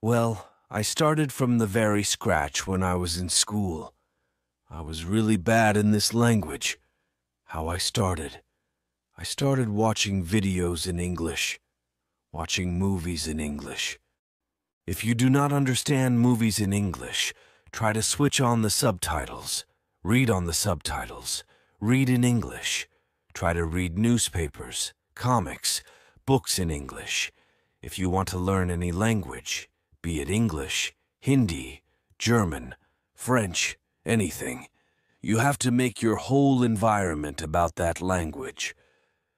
Well, I started from the very scratch when I was in school. I was really bad in this language. How I started watching videos in English, watching movies in English. If you do not understand movies in English, try to switch on the subtitles, read on the subtitles, read in English, try to read newspapers, comics, books in English. If you want to learn any language, be it English, Hindi, German, French, anything, you have to make your whole environment about that language.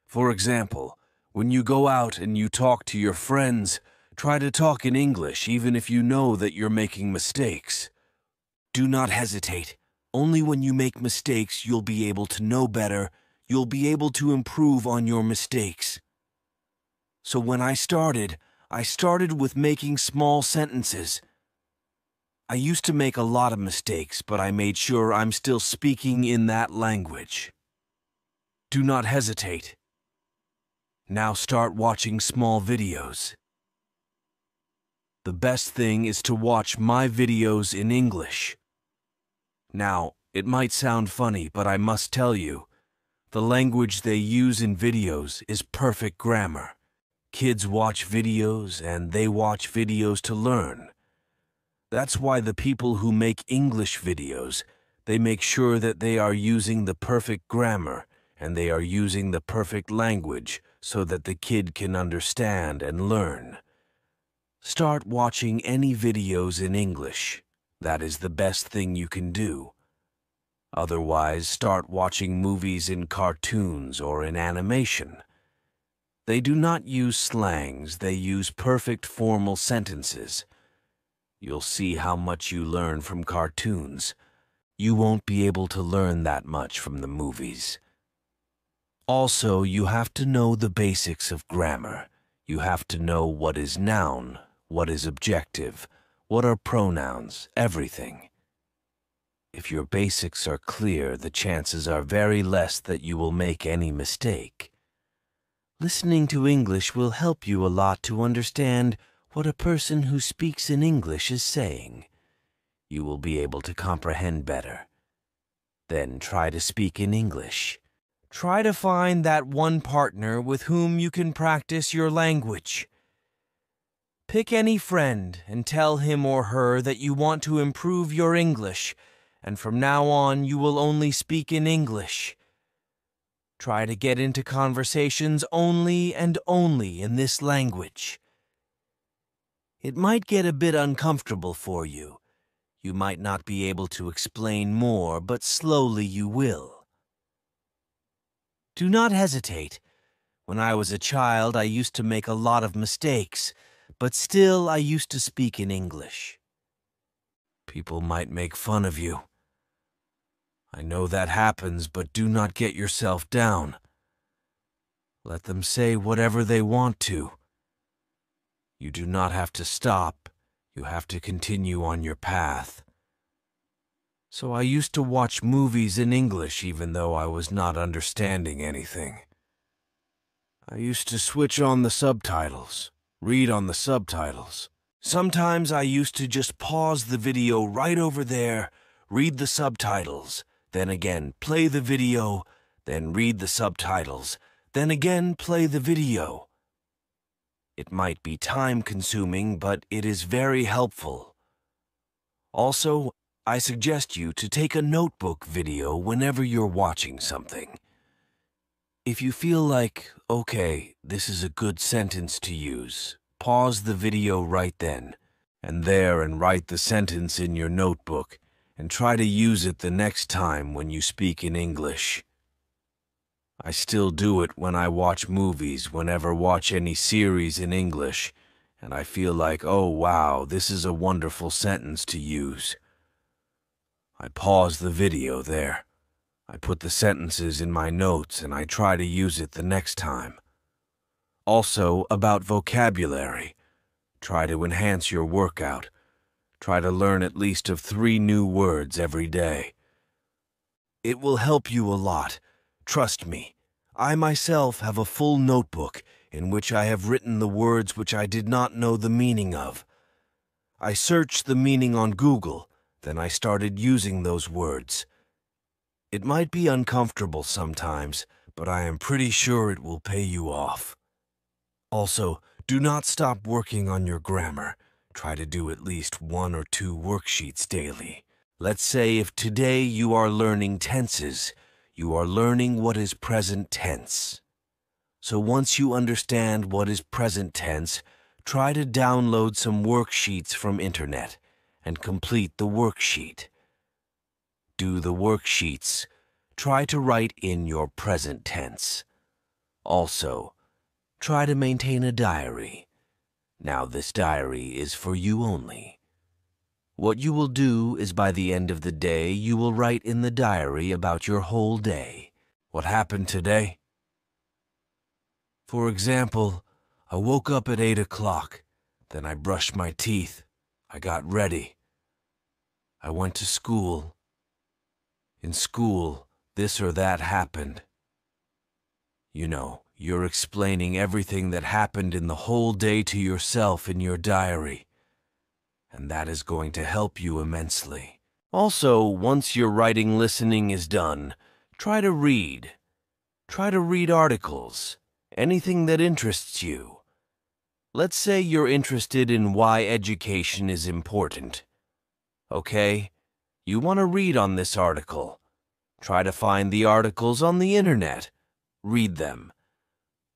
For example, when you go out and you talk to your friends, try to talk in English even if you know that you're making mistakes. Do not hesitate. Only when you make mistakes you'll be able to know better, you'll be able to improve on your mistakes. So when I started with making small sentences. I used to make a lot of mistakes, but I made sure I'm still speaking in that language. Do not hesitate. Now start watching small videos. The best thing is to watch my videos in English. Now, it might sound funny, but I must tell you, the language they use in videos is perfect grammar. Kids watch videos and they watch videos to learn. That's why the people who make English videos, they make sure that they are using the perfect grammar and they are using the perfect language so that the kid can understand and learn. Start watching any videos in English. That is the best thing you can do. Otherwise, start watching movies in cartoons or in animation. They do not use slangs, they use perfect formal sentences. You'll see how much you learn from cartoons. You won't be able to learn that much from the movies. Also, you have to know the basics of grammar. You have to know what is noun, what is objective, what are pronouns, everything. If your basics are clear, the chances are very less that you will make any mistake. Listening to English will help you a lot to understand what a person who speaks in English is saying. You will be able to comprehend better. Then try to speak in English. Try to find that one partner with whom you can practice your language. Pick any friend and tell him or her that you want to improve your English, and from now on you will only speak in English. Try to get into conversations only and only in this language. It might get a bit uncomfortable for you. You might not be able to explain more, but slowly you will. Do not hesitate. When I was a child, I used to make a lot of mistakes, but still I used to speak in English. People might make fun of you. I know that happens, but do not get yourself down. Let them say whatever they want to. You do not have to stop. You have to continue on your path. So I used to watch movies in English even though I was not understanding anything. I used to switch on the subtitles, read on the subtitles. Sometimes I used to just pause the video right over there, read the subtitles, then again play the video, then read the subtitles, then again play the video. It might be time-consuming, but it is very helpful. Also, I suggest you to take a notebook video whenever you're watching something. If you feel like, okay, this is a good sentence to use, pause the video right then and there and write the sentence in your notebook and try to use it the next time when you speak in English. I still do it when I watch movies, whenever watch any series in English, and I feel like, oh wow, this is a wonderful sentence to use. I pause the video there. I put the sentences in my notes and I try to use it the next time. Also, about vocabulary. Try to enhance your workout. Try to learn at least of 3 new words every day. It will help you a lot. Trust me. I myself have a full notebook in which I have written the words which I did not know the meaning of. I searched the meaning on Google, then I started using those words. It might be uncomfortable sometimes, but I am pretty sure it will pay you off. Also, do not stop working on your grammar. Try to do at least 1 or 2 worksheets daily. Let's say if today you are learning tenses, you are learning what is present tense. So once you understand what is present tense, try to download some worksheets from internet and complete the worksheet. Do the worksheets. Try to write in your present tense. Also, try to maintain a diary. Now this diary is for you only. What you will do is by the end of the day, you will write in the diary about your whole day. What happened today? For example, I woke up at 8 o'clock, then I brushed my teeth, I got ready. I went to school. In school, this or that happened. You know, you're explaining everything that happened in the whole day to yourself in your diary, and that is going to help you immensely. Also, once your writing listening is done, try to read. Try to read articles. Anything that interests you. Let's say you're interested in why education is important. Okay? You want to read on this article. Try to find the articles on the internet. Read them.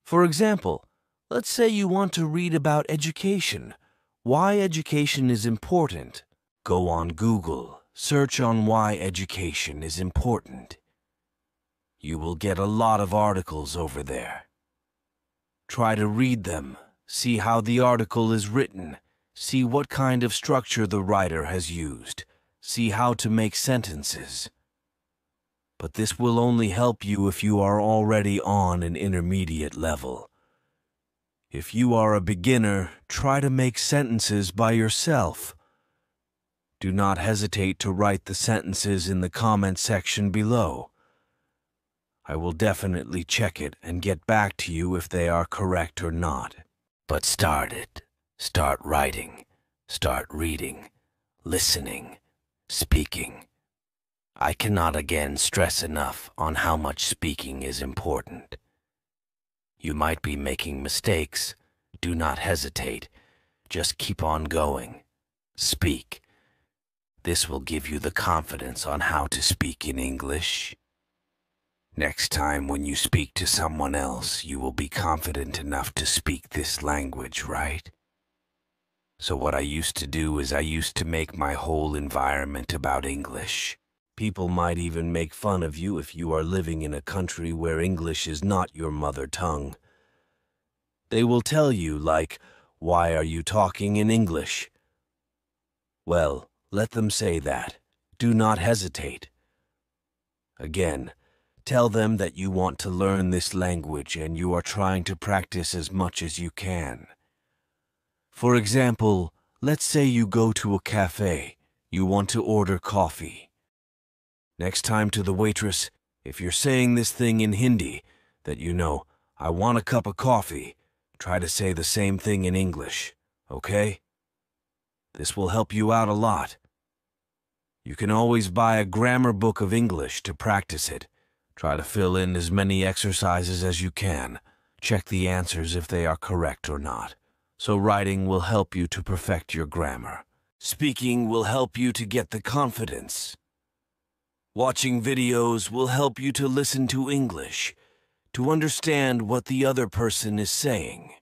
For example, let's say you want to read about education. Why education is important. Go on Google. Search on why education is important. You will get a lot of articles over there. Try to read them, see how the article is written, see what kind of structure the writer has used, see how to make sentences. But this will only help you if you are already on an intermediate level. If you are a beginner, try to make sentences by yourself. Do not hesitate to write the sentences in the comment section below. I will definitely check it and get back to you if they are correct or not. But start it. Start writing. Start reading. Listening. Speaking. I cannot again stress enough on how much speaking is important. You might be making mistakes. Do not hesitate. Just keep on going. Speak. This will give you the confidence on how to speak in English. Next time when you speak to someone else, you will be confident enough to speak this language, right? So what I used to do is I used to make my whole environment about English. People might even make fun of you if you are living in a country where English is not your mother tongue. They will tell you, like, why are you talking in English? Well, let them say that. Do not hesitate. Again, tell them that you want to learn this language and you are trying to practice as much as you can. For example, let's say you go to a cafe. You want to order coffee. Next time to the waitress, if you're saying this thing in Hindi, that you know, I want a cup of coffee, try to say the same thing in English, okay? This will help you out a lot. You can always buy a grammar book of English to practice it. Try to fill in as many exercises as you can. Check the answers if they are correct or not. So writing will help you to perfect your grammar. Speaking will help you to get the confidence. Watching videos will help you to listen to English, to understand what the other person is saying.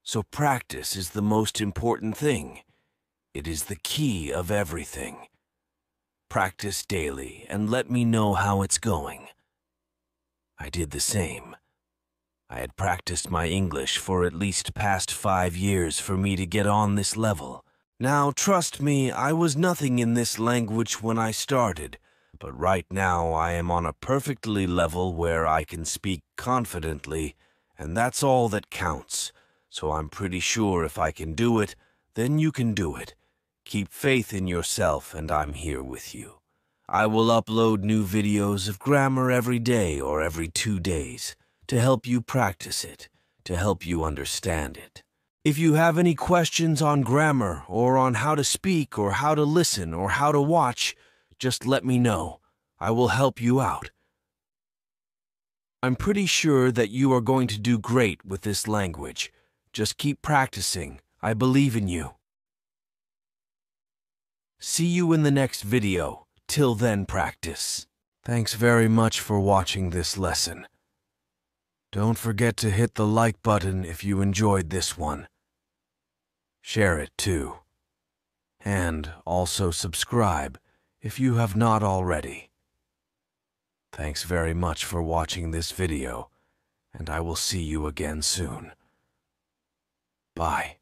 So practice is the most important thing. It is the key of everything. Practice daily and let me know how it's going. I did the same. I had practiced my English for at least past 5 years for me to get on this level. Now, trust me, I was nothing in this language when I started, but right now I am on a perfectly level where I can speak confidently, and that's all that counts. So I'm pretty sure if I can do it, then you can do it. Keep faith in yourself, and I'm here with you. I will upload new videos of grammar every day or every 2 days to help you practice it, to help you understand it. If you have any questions on grammar or on how to speak or how to listen or how to watch, just let me know. I will help you out. I'm pretty sure that you are going to do great with this language. Just keep practicing. I believe in you. See you in the next video. Till then, practice. Thanks very much for watching this lesson. Don't forget to hit the like button if you enjoyed this one. Share it too. And also subscribe if you have not already. Thanks very much for watching this video, and I will see you again soon. Bye.